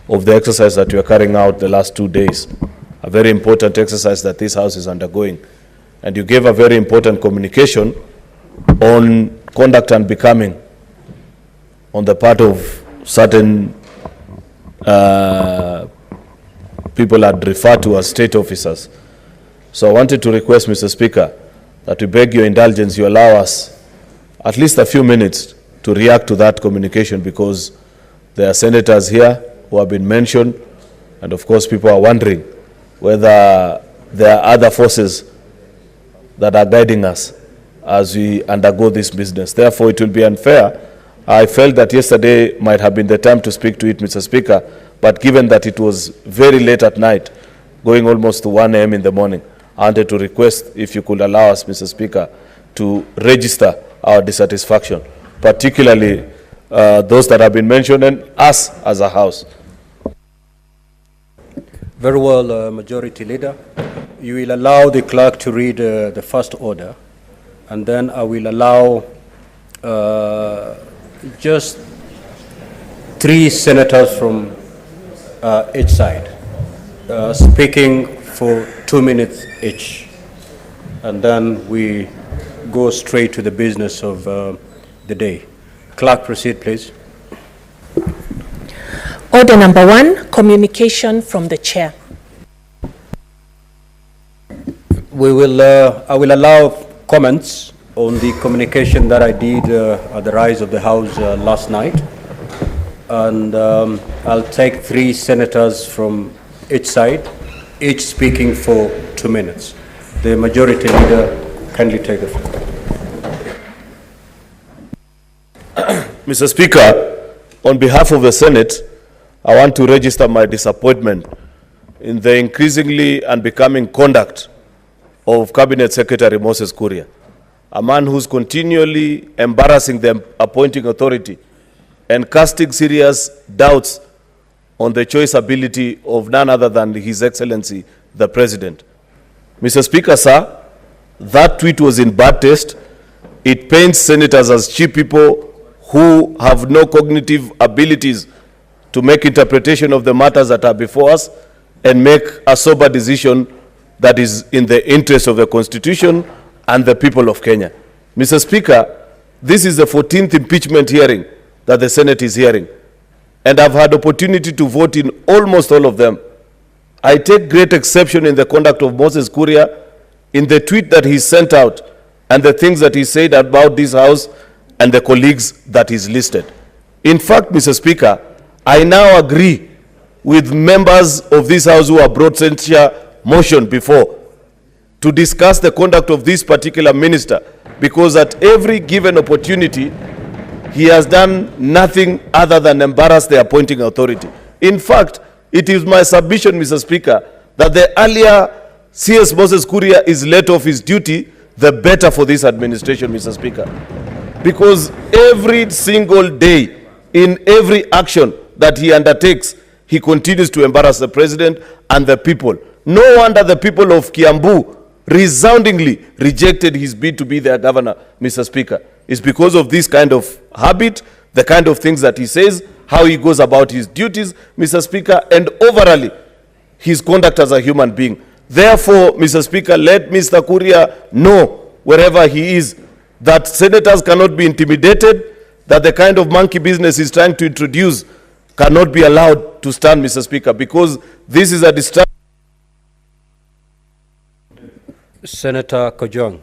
of the exercise that we are carrying out the last 2 days, a very important exercise that this House is undergoing. And you gave a very important communication on conduct and becoming on the part of certain people I'd refer to as state officers. So I wanted to request, Mr. Speaker, that we beg your indulgence, you allow us at least a few minutes to react to that communication, because there are senators here who have been mentioned, and of course people are wondering whether there are other forces that are guiding us as we undergo this business. Therefore, it will be unfair. I felt that yesterday might have been the time to speak to it, Mr. Speaker, but given that it was very late at night, going almost to 1 a.m. in the morning, I wanted to request if you could allow us, Mr. Speaker, to register our dissatisfaction, particularly those that have been mentioned, and us as a House. Very well, Majority Leader. You will allow the clerk to read the first order, and then I will allow just 3 senators from each side speaking for 2 minutes each, and then we go straight to the business of the day. Clerk, proceed, please. Order number 1, communication from the chair. We will, I will allow comments on the communication that I did at the rise of the House last night. And I'll take 3 senators from each side, each speaking for 2 minutes. The Majority Leader, kindly take the floor. Mr. Speaker, on behalf of the Senate, I want to register my disappointment in the increasingly unbecoming conduct of Cabinet Secretary Moses Kuria, a man who's continually embarrassing the appointing authority and casting serious doubts on the choice ability of none other than His Excellency, the President. Mr. Speaker, sir, that tweet was in bad taste. It paints senators as cheap people who have no cognitive abilities to make interpretation of the matters that are before us and make a sober decision that is in the interest of the Constitution and the people of Kenya. Mr. Speaker, this is the 14th impeachment hearing that the Senate is hearing, and I've had opportunity to vote in almost all of them. I take great exception in the conduct of Moses Kuria, in the tweet that he sent out, and the things that he said about this House and the colleagues that he's listed. In fact, Mr. Speaker, I now agree with members of this House who have brought censure motion before to discuss the conduct of this particular minister, because at every given opportunity, he has done nothing other than embarrass the appointing authority. In fact, it is my submission, Mr. Speaker, that the earlier CS Moses Kuria is let off his duty, the better for this administration, Mr. Speaker. Because every single day, in every action that he undertakes, he continues to embarrass the President and the people. No wonder the people of Kiambu resoundingly rejected his bid to be their governor, Mr. Speaker. It's because of this kind of habit, the kind of things that he says, how he goes about his duties, Mr. Speaker, and overall, his conduct as a human being. Therefore, Mr. Speaker, let Mr. Kuria know, wherever he is, that senators cannot be intimidated, that the kind of monkey business he's trying to introduce cannot be allowed to stand, Mr. Speaker, because this is a distraction. Senator Kojong.